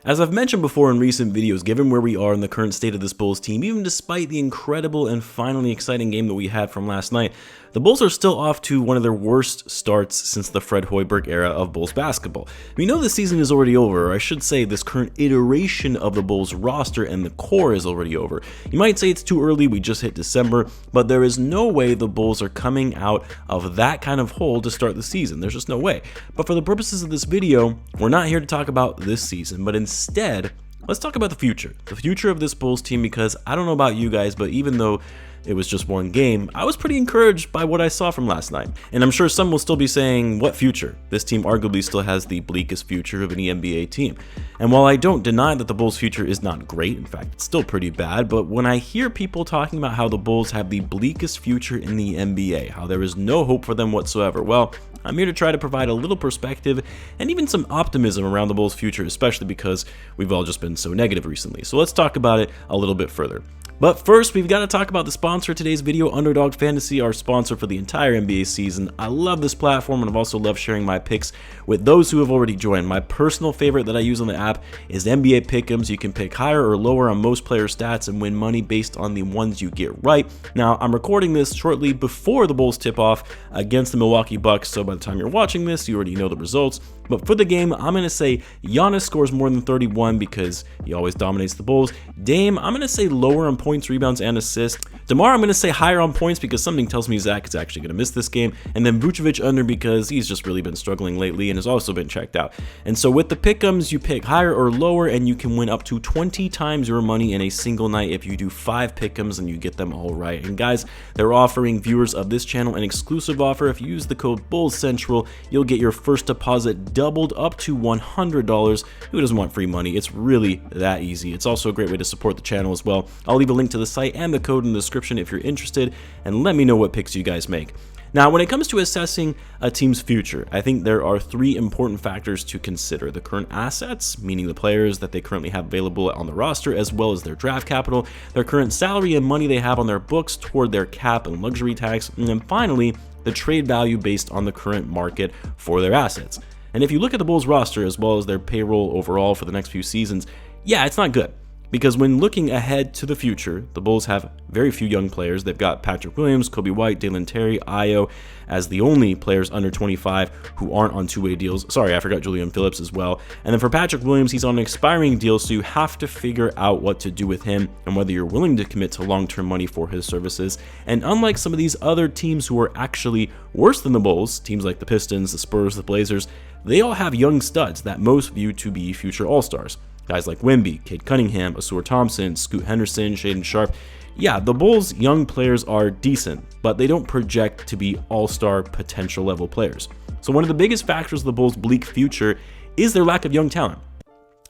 As I've mentioned before in recent videos, given where we are in the current state of this Bulls team, even despite the incredible and finally exciting game that we had from last night, the Bulls are still off to one of their worst starts since the Fred Hoiberg era of Bulls basketball. We know the season is already over, or I should say this current iteration of the Bulls roster and the core is already over. You might say it's too early, we just hit December, but there is no way the Bulls are coming out of that kind of hole to start the season. There's just no way. But for the purposes of this video, we're not here to talk about this season, but instead, let's talk about the future of this Bulls team, because I don't know about you guys, but even though it was just one game, I was pretty encouraged by what I saw from last night. And I'm sure some will still be saying, what future? This team arguably still has the bleakest future of any NBA team. And while I don't deny that the Bulls' future is not great, in fact, it's still pretty bad, but when I hear people talking about how the Bulls have the bleakest future in the NBA, how there is no hope for them whatsoever, well, I'm here to try to provide a little perspective and even some optimism around the Bulls' future, especially because we've all just been so negative recently. So let's talk about it a little bit further. But first, we've got to talk about the sponsor of today's video, Underdog Fantasy, our sponsor for the entire NBA season. I love this platform, and I've also loved sharing my picks with those who have already joined. My personal favorite that I use on the app is NBA Pick'ems. You can pick higher or lower on most player stats and win money based on the ones you get right. Now, I'm recording this shortly before the Bulls tip off against the Milwaukee Bucks, so by the time you're watching this, you already know the results. But for the game, I'm going to say Giannis scores more than 31 because he always dominates the Bulls. Dame, I'm going to say lower on points, rebounds, and assists. DeMar, I'm going to say higher on points because something tells me Zach is actually going to miss this game. And then Vucevic under because he's just really been struggling lately and has also been checked out. And so with the pick'ems, you pick higher or lower and you can win up to 20 times your money in a single night if you do 5 pick'ems and you get them all right. And guys, they're offering viewers of this channel an exclusive offer. If you use the code BULLSCENTRAL, you'll get your first deposit doubled up to $100. Who doesn't want free money? It's really that easy. It's also a great way to support the channel as well. I'll leave a link to the site and the code in the description if you're interested, and let me know what picks you guys make. Now, when it comes to assessing a team's future, I think there are 3 important factors to consider: the current assets, meaning the players that they currently have available on the roster, as well as their draft capital, their current salary and money they have on their books toward their cap and luxury tax, and then finally, the trade value based on the current market for their assets. And if you look at the Bulls roster as well as their payroll overall for the next few seasons, yeah, it's not good. Because when looking ahead to the future, the Bulls have very few young players. They've got Patrick Williams, Coby White, Dalen Terry, Ayo as the only players under 25 who aren't on two-way deals. Sorry, I forgot Julian Phillips as well. And then for Patrick Williams, he's on an expiring deal, so you have to figure out what to do with him and whether you're willing to commit to long-term money for his services. And unlike some of these other teams who are actually worse than the Bulls, teams like the Pistons, the Spurs, the Blazers, they all have young studs that most view to be future All-Stars. Guys like Wemby, Cade Cunningham, Asur Thompson, Scoot Henderson, Shaedon Sharpe. Yeah, the Bulls' young players are decent, but they don't project to be all-star potential level players. So one of the biggest factors of the Bulls' bleak future is their lack of young talent.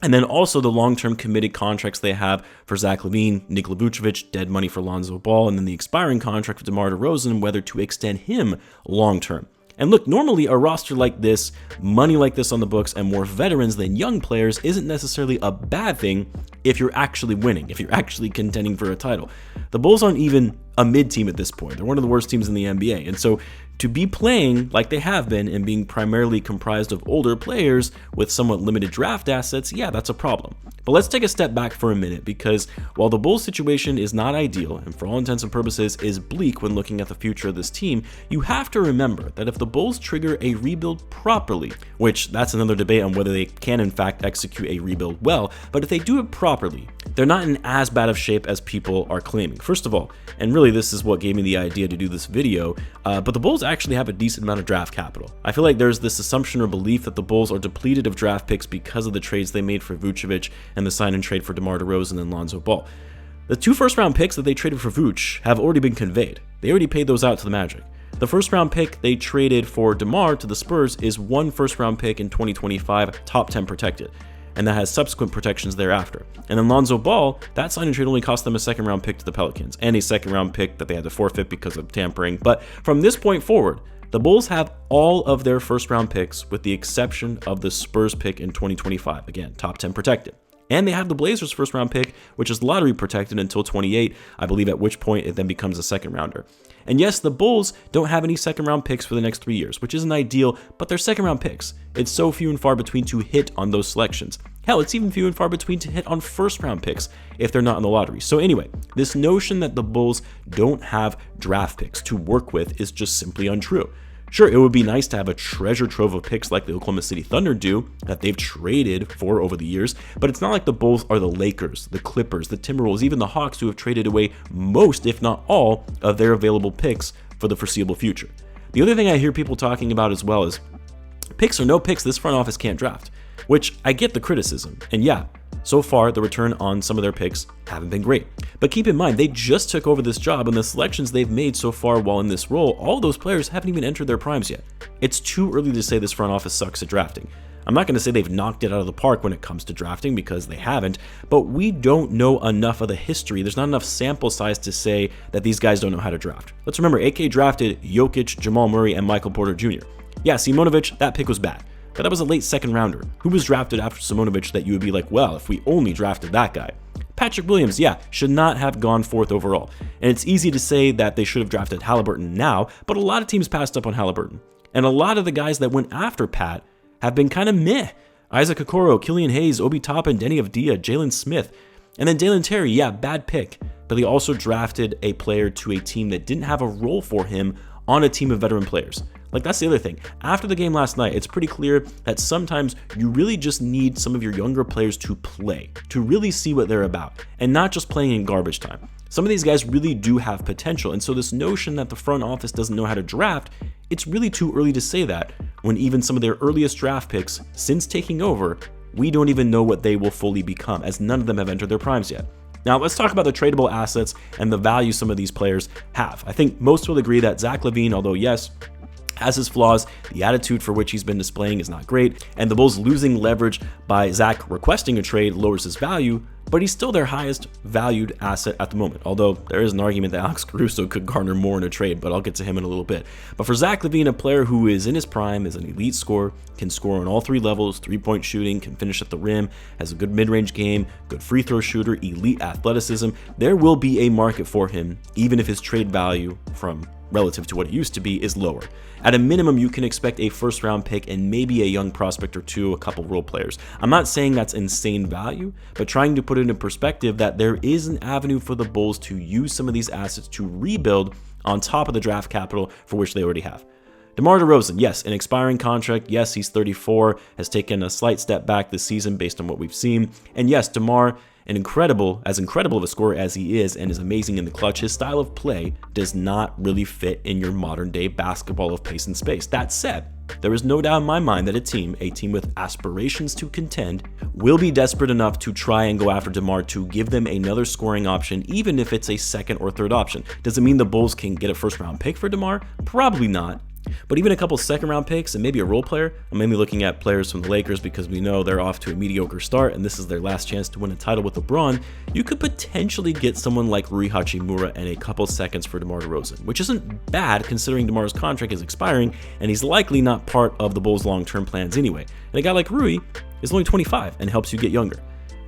And then also the long-term committed contracts they have for Zach Lavine, Nikola Vucevic, dead money for Lonzo Ball, and then the expiring contract for DeMar DeRozan and whether to extend him long-term. And look, normally a roster like this, money like this on the books, and more veterans than young players isn't necessarily a bad thing if you're actually winning, if you're actually contending for a title. The Bulls aren't even a mid-team at this point. They're one of the worst teams in the NBA. And so to be playing like they have been and being primarily comprised of older players with somewhat limited draft assets, yeah, that's a problem. But let's take a step back for a minute, because while the Bulls situation is not ideal and for all intents and purposes is bleak when looking at the future of this team, you have to remember that if the Bulls trigger a rebuild properly, which that's another debate on whether they can in fact execute a rebuild well, but if they do it properly, they're not in as bad of shape as people are claiming. First of all, and really this is what gave me the idea to do this video, but the Bulls actually have a decent amount of draft capital. I feel like there's this assumption or belief that the Bulls are depleted of draft picks because of the trades they made for Vucevic and the sign and trade for DeMar DeRozan and Lonzo Ball. The 2 first-round picks that they traded for Vooch have already been conveyed. They already paid those out to the Magic. The first-round pick they traded for DeMar to the Spurs is 1 first-round pick in 2025, top 10 protected, and that has subsequent protections thereafter. And then Lonzo Ball, that sign and trade only cost them a second-round pick to the Pelicans, and a second-round pick that they had to forfeit because of tampering. But from this point forward, the Bulls have all of their first-round picks with the exception of the Spurs pick in 2025, again, top 10 protected. And they have the Blazers' first-round pick, which is lottery protected until 28, I believe, at which point it then becomes a second-rounder. And yes, the Bulls don't have any second-round picks for the next 3 years, which isn't ideal, but they're second-round picks. It's so few and far between to hit on those selections. Hell, it's even few and far between to hit on first-round picks if they're not in the lottery. So anyway, this notion that the Bulls don't have draft picks to work with is just simply untrue. Sure, it would be nice to have a treasure trove of picks like the Oklahoma City Thunder do, that they've traded for over the years, but it's not like the Bulls are the Lakers, the Clippers, the Timberwolves, even the Hawks, who have traded away most, if not all, of their available picks for the foreseeable future. The other thing I hear people talking about as well is picks or no picks, this front office can't draft, which I get the criticism, and yeah, so far the return on some of their picks haven't been great. But keep in mind, they just took over this job, and the selections they've made so far while in this role, all those players haven't even entered their primes yet. It's too early to say this front office sucks at drafting. I'm not going to say they've knocked it out of the park when it comes to drafting, because they haven't, but we don't know enough of the history. There's not enough sample size to say that these guys don't know how to draft. Let's remember, AK drafted Jokic, Jamal Murray, and Michael Porter Jr. Yeah, Simonovic, that pick was bad, but that was a late second rounder. Who was drafted after Simonovic that you would be like, well, if we only drafted that guy? Patrick Williams, yeah, should not have gone fourth overall. And it's easy to say that they should have drafted Halliburton now, but a lot of teams passed up on Halliburton. And a lot of the guys that went after Pat have been kind of meh. Isaac Okoro, Killian Hayes, Obi Toppin, Denny Avdia, Jalen Smith. And then Dalen Terry, yeah, bad pick. But they also drafted a player to a team that didn't have a role for him on a team of veteran players. Like, that's the other thing. After the game last night, it's pretty clear that sometimes you really just need some of your younger players to play, to really see what they're about, and not just playing in garbage time. Some of these guys really do have potential, and so this notion that the front office doesn't know how to draft, it's really too early to say that, when even some of their earliest draft picks, since taking over, we don't even know what they will fully become, as none of them have entered their primes yet. Now, let's talk about the tradable assets and the value some of these players have. I think most will agree that Zach Lavine, although yes, has his flaws, the attitude for which he's been displaying is not great, and the Bulls losing leverage by Zach requesting a trade lowers his value, but he's still their highest valued asset at the moment, although there is an argument that Alex Caruso could garner more in a trade, but I'll get to him in a little bit. But for Zach Lavine, a player who is in his prime, is an elite scorer, can score on all three levels, three-point shooting, can finish at the rim, has a good mid-range game, good free throw shooter, elite athleticism, there will be a market for him, even if his trade value from relative to what it used to be is lower. At a minimum, you can expect a first round pick and maybe a young prospect or two, a couple role players. I'm not saying that's insane value, but trying to put it in perspective that there is an avenue for the Bulls to use some of these assets to rebuild on top of the draft capital for which they already have. DeMar DeRozan, yes, an expiring contract. Yes, he's 34, has taken a slight step back this season based on what we've seen. And yes, DeMar, as incredible of a scorer as he is and is amazing in the clutch, his style of play does not really fit in your modern day basketball of pace and space. That said, there is no doubt in my mind that a team with aspirations to contend, will be desperate enough to try and go after DeMar to give them another scoring option, even if it's a second or third option. Does it mean the Bulls can get a first round pick for DeMar? Probably not. But even a couple second round picks and maybe a role player, I'm mainly looking at players from the Lakers because we know they're off to a mediocre start and this is their last chance to win a title with LeBron. You could potentially get someone like Rui Hachimura and a couple seconds for DeMar DeRozan, which isn't bad considering DeMar's contract is expiring and he's likely not part of the Bulls' long-term plans anyway. And a guy like Rui is only 25 and helps you get younger.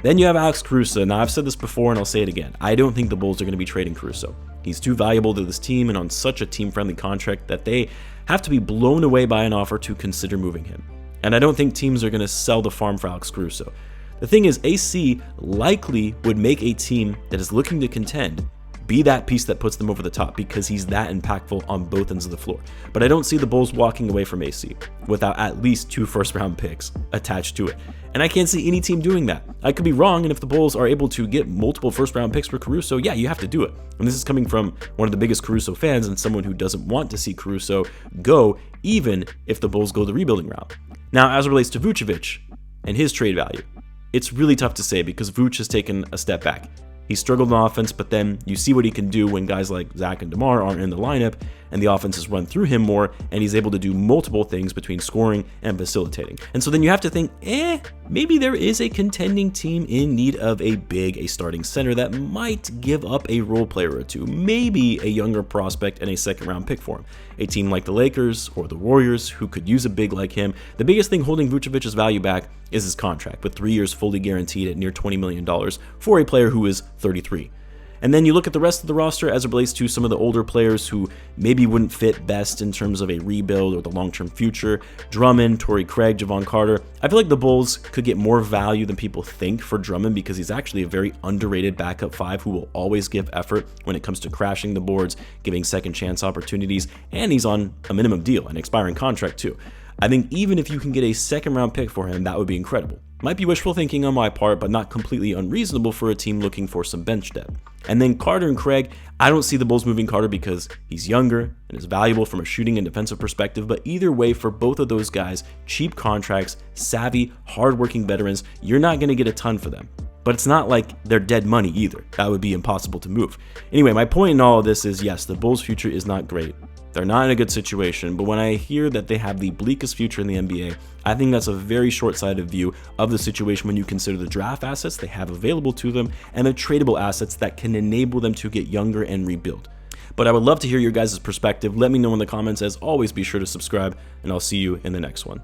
Then you have Alex Caruso. Now, I've said this before and I'll say it again. I don't think the Bulls are going to be trading Caruso. He's too valuable to this team and on such a team-friendly contract that they have to be blown away by an offer to consider moving him. And I don't think teams are going to sell the farm for Alex Caruso. The thing is, AC likely would make a team that is looking to contend be that piece that puts them over the top because he's that impactful on both ends of the floor. But I don't see the Bulls walking away from AC without at least 2 first-round picks attached to it. And I can't see any team doing that. I could be wrong, and if the Bulls are able to get multiple first-round picks for Caruso, yeah, you have to do it. And this is coming from one of the biggest Caruso fans and someone who doesn't want to see Caruso go, even if the Bulls go the rebuilding route. Now, as it relates to Vucevic and his trade value, it's really tough to say because Vuce has taken a step back. He struggled on offense, but then you see what he can do when guys like Zach and DeMar aren't in the lineup and the offense is run through him more and he's able to do multiple things between scoring and facilitating. And so then you have to think, maybe there is a contending team in need of a starting center that might give up a role player or two, maybe a younger prospect and a second round pick for him. A team like the Lakers or the Warriors who could use a big like him. The biggest thing holding Vucevic's value back is his contract, with 3 years fully guaranteed at near $20 million for a player who is 33. And then you look at the rest of the roster as it relates to some of the older players who maybe wouldn't fit best in terms of a rebuild or the long-term future. Drummond, Torrey Craig, Javon Carter. I feel like the Bulls could get more value than people think for Drummond because he's actually a very underrated backup 5 who will always give effort when it comes to crashing the boards, giving second chance opportunities, and he's on a minimum deal, an expiring contract too. I think even if you can get a second round pick for him, that would be incredible. Might be wishful thinking on my part, but not completely unreasonable for a team looking for some bench depth. And then Carter and Craig, I don't see the Bulls moving Carter because he's younger and is valuable from a shooting and defensive perspective, but either way, for both of those guys, cheap contracts, savvy, hardworking veterans, you're not going to get a ton for them. But it's not like they're dead money either. That would be impossible to move. Anyway, my point in all of this is, yes, the Bulls' future is not great. They're not in a good situation, but when I hear that they have the bleakest future in the NBA, I think that's a very short-sighted view of the situation when you consider the draft assets they have available to them and the tradable assets that can enable them to get younger and rebuild. But I would love to hear your guys' perspective. Let me know in the comments. As always, be sure to subscribe, and I'll see you in the next one.